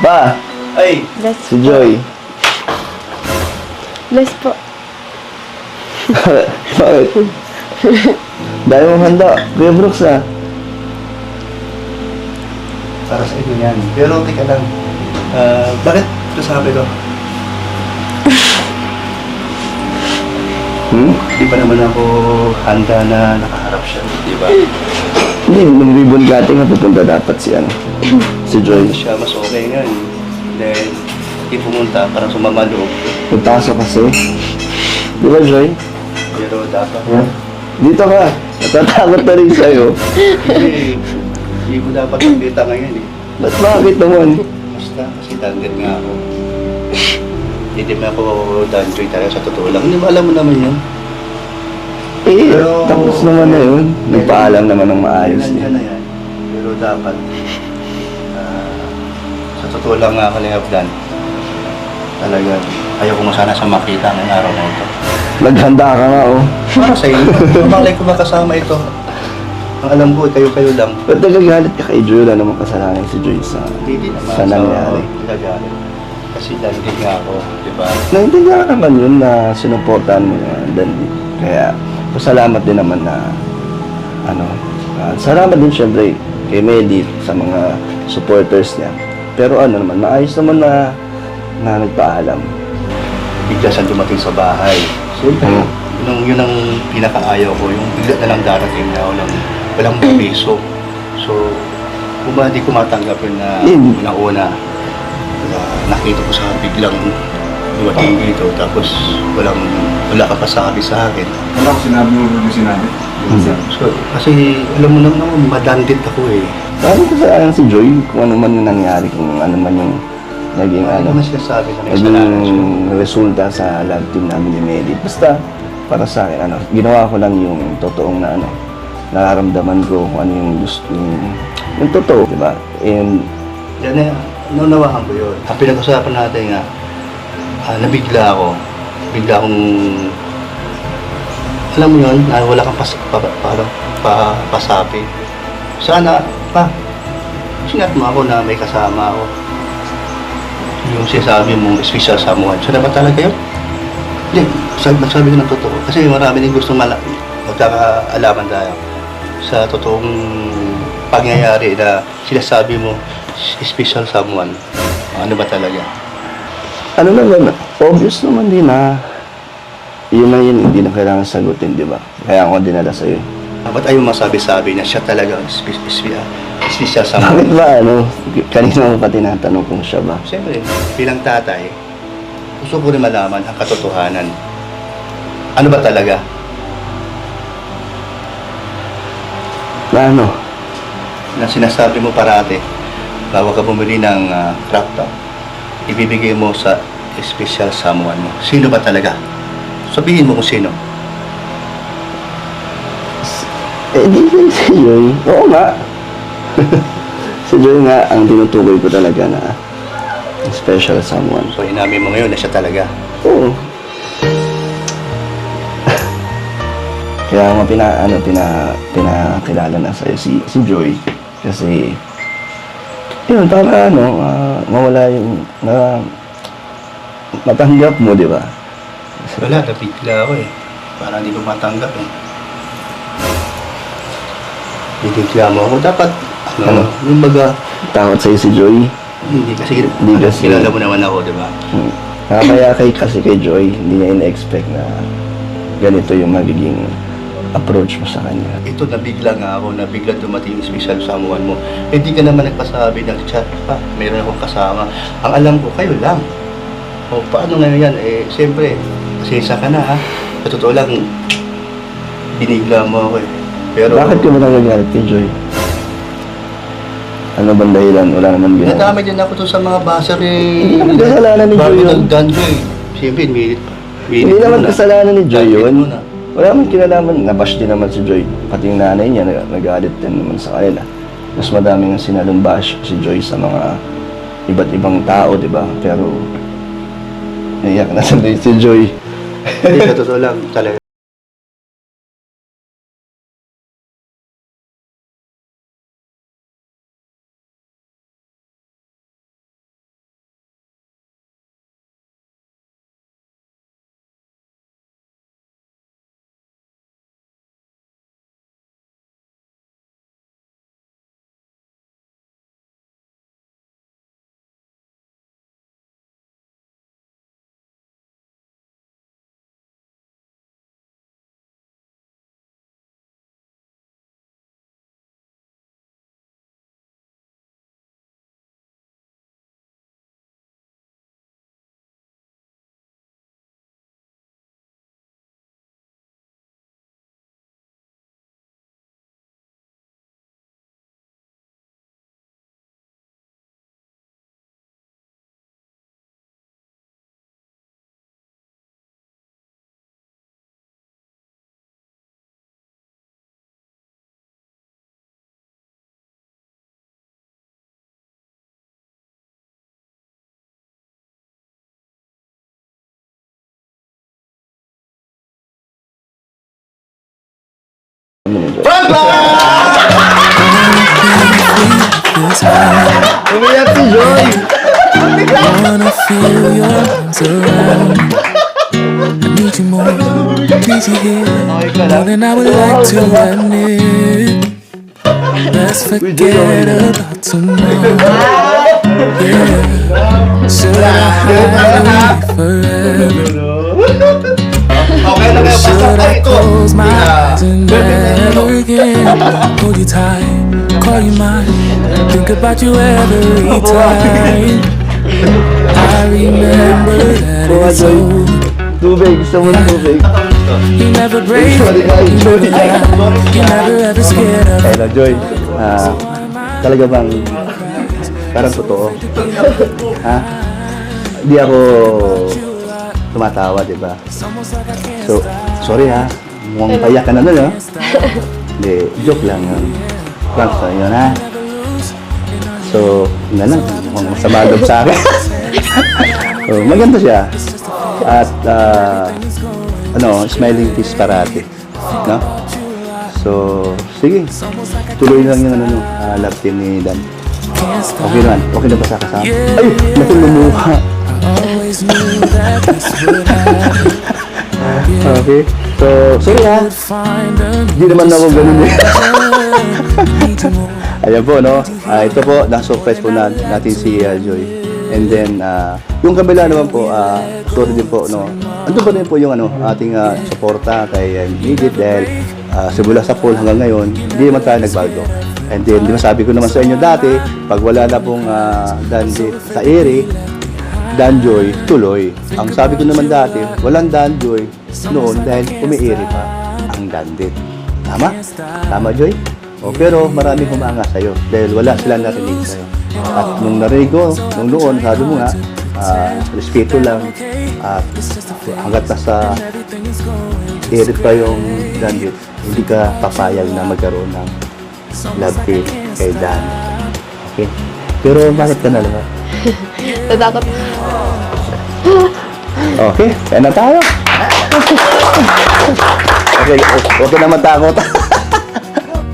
Pa, Ay! Bless si po. Joy. Bless po. Bakit? Dahil mong handa. Kuya Brooks ah. Para sa inyo yan. Pero teka lang. Bakit nasabi ko? Di ba naman ako handa na nakaharap siya, di ba? Hindi, nung ribbon cutting na pupunta dapat si ano. Si Joy. Siya mas okay nga. Dahil di pumunta, parang sumama loob. Pagpasok kasi. Di ba Joy? Pero dapat. Dito ka. Natatakot na rin sa'yo. Hindi, hindi ko dapat magkita ngayon eh. Ba't bakit naman? Basta, kasi danggit nga ako. Hindi mo ako danjoy talaga sa totoo lang. Hindi mo alam mo naman yun. Eh, Pero- tapos naman na yun. Nagpaalam naman ng maayos Nandiyan niya. na yan. Pero dapat, sa totoo lang nga kalingap dan, talaga, ayoko mo sana sa makita ng araw na ito. Naghanda ka nga oh. Para sa inyo, mamalay ko makasama ito. Ang alam ko, kayo-kayo lang. Ba't nagagalit ka kay Joy? Wala namang kasalanan si Joy sa Hindi naman. sa nangyari. Nagagalit. Kasi danggit nga ako, di ba? Naintindihan ka naman yun na sinuportahan mo yung Dandy. Kaya, pasalamat din naman na salamat din syempre kay Medi sa mga supporters niya. Pero ano naman, maayos naman na nagpaalam. Bigla siyang dumating sa bahay. Siyempre, yun ang pinakaayaw ko, yung bigla na lang darating na walang permiso. So, kung ba hindi ko matanggap yun na una-una, nakita ko sa biglang dumating dito, tapos wala ka pa sabi sa akin. Wala ko sinabi mo yung sinabi. So, kasi alam mo naman, madandit ako eh. Sabi ko sa si Joy kung ano man yung nangyari, kung ano man yung naging Ano naman sinasabi na may kasalanan siya. naging resulta sa love team namin ni Medi. Basta, para sa akin, ginawa ko lang yung totoong nararamdaman ko kung ano yung gusto, yung totoo, di ba? And, Yan na, naunawahan ko yun. Ang pinag-usapan natin nga, nabigla ako. Bigla akong, alam mo yun, na wala kang pasabi. Sana, sinat mo ako na may kasama ako. Yung sinasabi mong special someone. Sana ba talaga yun? Hindi, nagsabi ko ng totoo. Kasi marami din gustong magkakaalaman tayo sa totoong pangyayari na sinasabi mo special someone. Ano ba talaga? ano naman, obvious naman din na yun na yun, hindi na kailangan sagutin, di ba? Kaya ako dinala sa'yo. Ba't ayaw masabi-sabi na siya talaga special someone? Bakit ba, kanina mo pa tinatanong kung siya ba? Siyempre, bilang tatay, gusto ko rin malaman ang katotohanan. Ano ba talaga? Na ano? Na sinasabi mo parati, bago ka bumili ng crop top, ibibigay mo sa special someone mo. Sino ba talaga? Sabihin mo kung sino. Di si Joy. Oo nga. Si Joy nga ang tinutukoy ko talaga na special someone. So, inamin mo ngayon na siya talaga. Oo. Kaya nga pinakilala na sa'yo si Joy. Kasi, yun, para mawala yung, matanggap mo, di ba? Wala, nabigla ako eh. Parang hindi ko matanggap eh. Bibigla mo ako. Dapat, yung baga, Takot sa'yo si Joy. hindi kasi, kasi- kilala mo naman ako, di ba? Kaya kasi kay Joy, hindi niya in-expect na ganito yung magiging approach mo sa kanya. Ito, nabigla nga ako, nabigla dumating yung special someone mo. Eh, di ka naman nagpasabi, nag-chat pa, mayroon akong kasama. Ang alam ko, kayo lang. O, paano ngayon yan? Eh, siyempre, pasensya ka na ha. Sa totoo lang, binigla mo ako eh. Pero, Bakit ka ba nagagalit kay Joy? Ano bang dahilan? Wala naman ginawa. nadamay din ako to sa mga baser eh. Hindi naman kasalanan ni Joy Bago yun. nag-danjo eh. Siyempre, Hindi naman kasalanan ni Joy Danjo yun. muna. Wala naman kinalaman. Nabash din naman si Joy. Pati yung nanay niya, nag-alit din naman sa kanila. Mas madaming sinalong bash si Joy sa mga iba't ibang tao, di ba? Pero, naiyak na si Joy. Hindi, sa totoo lang, talaga. mo ni Joy. Feels high. Umiyak si Joy! Wanna feel your arms around. I need you more, need you here, more than I would like to admit. Let's forget about tomorrow. Yeah, should I hide forever? Okay na kayo, Should basta I ito. close my eyes and never again hold you tight, call you mine, think about you every time. I remember that it's over. Tubig, gusto mo ng tubig? You never break, you never lie, you never ever scared of Kaya Joy, talaga bang parang totoo? Ha? Hindi ako tumatawa, di ba? So, sorry ha. Mukhang payak ka na nun, ha? Hindi, joke lang yun. Prank sa yun, ha? So, yun na lang. Mukhang masama loob sa akin. So, maganda siya. At, smiling face parati. No? So, sige. Tuloy lang yung love team ni Dan. Okay naman. Okay na ba sa kasama? Ay! Natulong mukha. always knew that this would happen. Okay. So, sorry ha. Find a Hindi naman ako ganun eh. need you more. Ayan po, no? Ito po, na-surprise po natin si Joy. And then, yung kabila naman po, sorry din po, no? Ando pa rin po yung ating suporta kay Midget dahil simula sa poll hanggang ngayon, hindi naman tayo nagbago. And then, di ba sabi ko naman sa inyo dati, pag wala na pong Dandy sa ere, Danjoy, tuloy. Ang sabi ko naman dati, walang Danjoy noon dahil umiiri pa ang Dandit. Tama? Tama, Joy? O, pero maraming humanga sa'yo dahil wala silang narinig sa'yo. At nung narinig ko, nung noon, sabi mo nga, respeto lang at hanggat nasa ere pa yung Dandit, hindi ka papayag na magkaroon ng love team kay Dan. Okay? Pero bakit ka nalaman? Natakot. Okay, kaya na tayo. Okay, huwag ka na matakot.